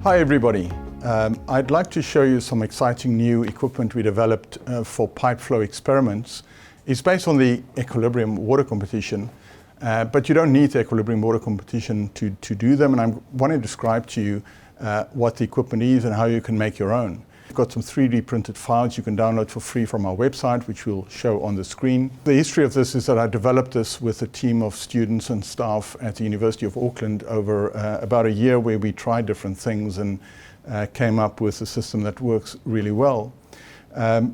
Hi everybody. I'd like to show you some exciting new equipment we developed for pipe flow experiments. It's based on the Aqualibrium water competition, but you don't need the Aqualibrium water competition to do them, and I want to describe to you what the equipment is and how you can make your own. We've got some 3D printed files you can download for free from our website, which we'll show on the screen. The history of this is that I developed this with a team of students and staff at the University of Auckland over about a year, where we tried different things and came up with a system that works really well.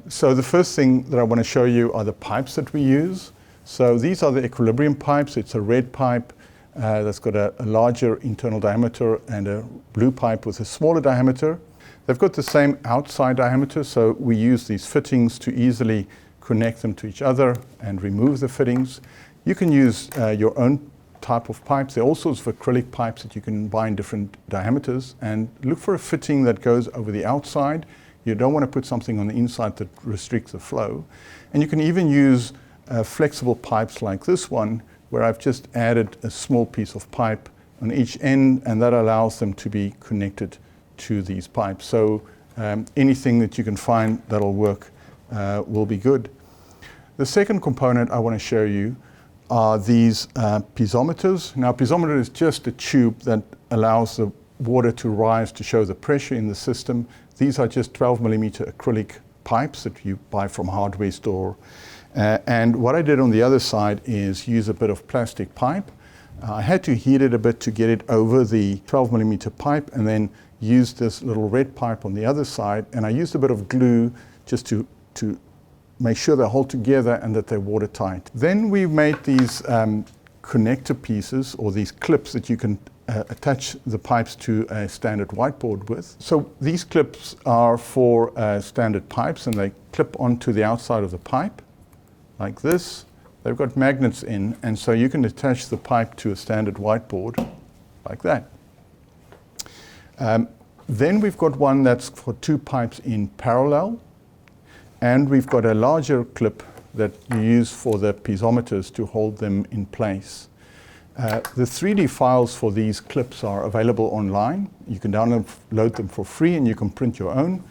So the first thing that I want to show you are the pipes that we use. So these are the Aqualibrium pipes. It's a red pipe that's got a larger internal diameter and a blue pipe with a smaller diameter. They've got the same outside diameter, so we use these fittings to easily connect them to each other and remove the fittings. You can use your own type of pipes. There are all sorts of acrylic pipes that you can buy in different diameters, and look for a fitting that goes over the outside. You don't want to put something on the inside that restricts the flow. And you can even use flexible pipes like this one, where I've just added a small piece of pipe on each end, and that allows them to be connected to these pipes. So anything that you can find that'll work will be good. The second component I want to show you are these piezometers. Now, a piezometer is just a tube that allows the water to rise to show the pressure in the system. These are just 12mm acrylic pipes that you buy from a hardware store. And what I did on the other side is use a bit of plastic pipe. I had to heat it a bit to get it over the 12mm pipe, and then use this little red pipe on the other side, and I used a bit of glue just to make sure they hold together and that they're watertight. Then we made these connector pieces, or these clips that you can attach the pipes to a standard whiteboard with. So these clips are for standard pipes, and they clip onto the outside of the pipe like this. They've got magnets in, and so you can attach the pipe to a standard whiteboard like that. Then we've got one that's for two pipes in parallel, and we've got a larger clip that you use for the piezometers to hold them in place. The 3D files for these clips are available online. You can download them for free, and you can print your own.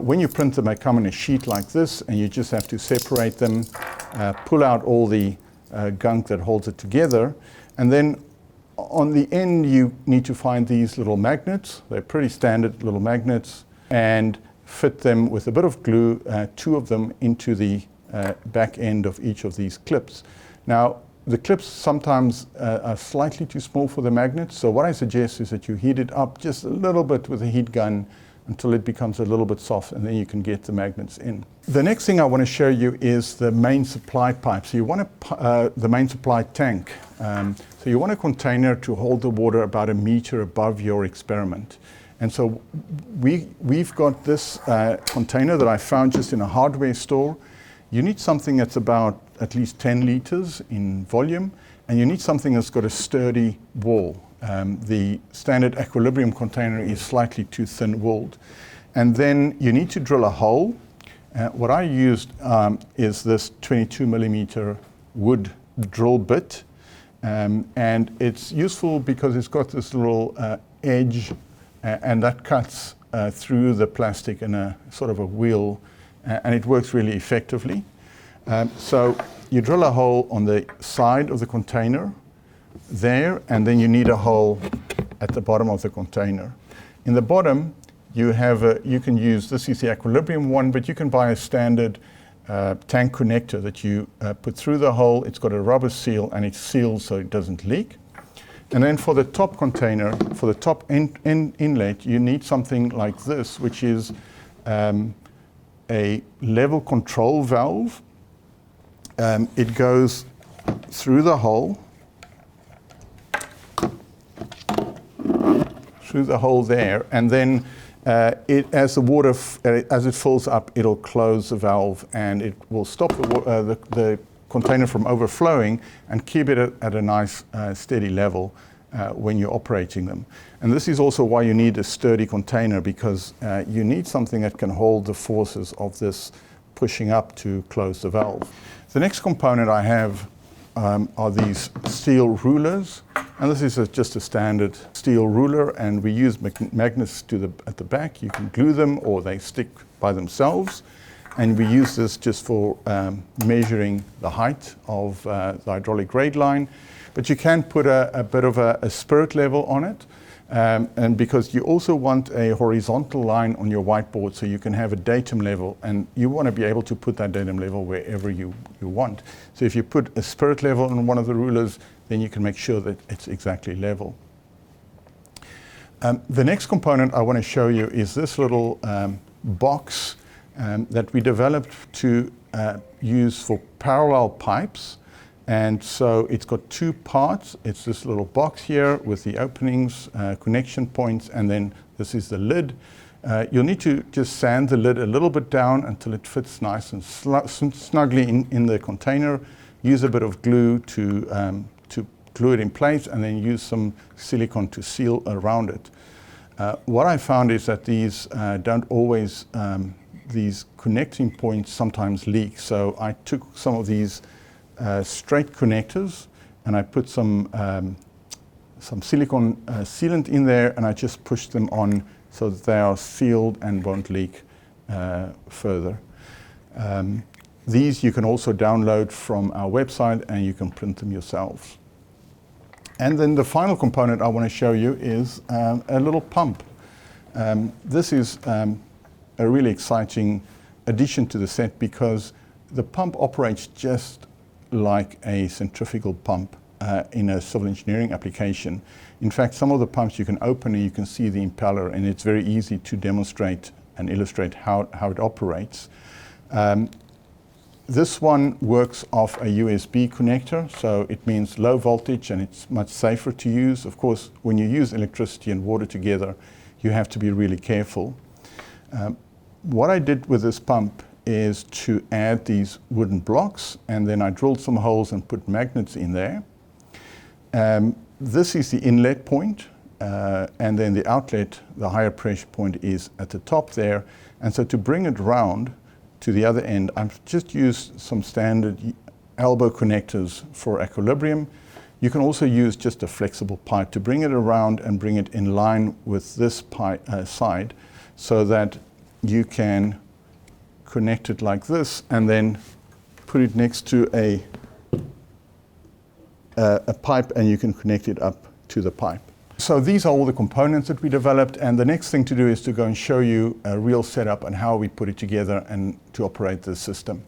When you print them, they come in a sheet like this, and you just have to separate them, pull out all the gunk that holds it together, and then on the end you need to find these little magnets. They're pretty standard little magnets, and fit them with a bit of glue, two of them, into the back end of each of these clips. Now, the clips sometimes are slightly too small for the magnets, so what I suggest is that you heat it up just a little bit with a heat gun until it becomes a little bit soft, and then you can get the magnets in. The next thing I want to show you is the main supply pipe. So you want the main supply tank. So you want a container to hold the water about 1 meter above your experiment. And so we've got this container that I found just in a hardware store. You need something that's about at least 10 liters in volume, and you need something that's got a sturdy wall. The standard Aqualibrium container is slightly too thin-walled. And then you need to drill a hole. What I used is this 22mm wood drill bit. And it's useful because it's got this little edge, and that cuts through the plastic in a sort of a wheel, and it works really effectively. So you drill a hole on the side of the container there, and then you need a hole at the bottom of the container. In the bottom, you can use, this is the Aqualibrium one, but you can buy a standard tank connector that you put through the hole. It's got a rubber seal, and it's sealed so it doesn't leak. And then for the top container, for the top inlet, you need something like this, which is a level control valve. It goes through the hole, there, and then as the water, as it fills up, it'll close the valve, and it will stop the container from overflowing and keep it at a nice steady level when you're operating them. And this is also why you need a sturdy container, because you need something that can hold the forces of this pushing up to close the valve. The next component I have are these steel rulers. And this is just a standard steel ruler, and we use magnets at the back. You can glue them or they stick by themselves. And we use this just for measuring the height of the hydraulic grade line. But you can put a bit of a spirit level on it. And because you also want a horizontal line on your whiteboard so you can have a datum level, and you want to be able to put that datum level wherever you want. So if you put a spirit level on one of the rulers, then you can make sure that it's exactly level. The next component I want to show you is this little box that we developed to use for parallel pipes. And so it's got two parts. It's this little box here with the openings, connection points, and then this is the lid. You'll need to just sand the lid a little bit down until it fits nice and snugly in the container. Use a bit of glue to glue it in place, and then use some silicone to seal around it. What I found is that these don't always, these connecting points sometimes leak. So I took some of these straight connectors and I put some silicone sealant in there, and I just pushed them on so that they are sealed and won't leak further. These you can also download from our website, and you can print them yourselves. And then the final component I want to show you is a little pump. This is a really exciting addition to the set because the pump operates just like a centrifugal pump in a civil engineering application. In fact, some of the pumps you can open and you can see the impeller, and it's very easy to demonstrate and illustrate how it operates. This one works off a USB connector, so it means low voltage and it's much safer to use. Of course, when you use electricity and water together, you have to be really careful. What I did with this pump is to add these wooden blocks, and then I drilled some holes and put magnets in there. This is the inlet point, and then the outlet, the higher pressure point, is at the top there. And so to bring it round to the other end, I've just used some standard elbow connectors for Aqualibrium. You can also use just a flexible pipe to bring it around and bring it in line with this side, so that you can connect it like this and then put it next to a pipe, and you can connect it up to the pipe. So these are all the components that we developed, and the next thing to do is to go and show you a real setup and how we put it together and to operate this system.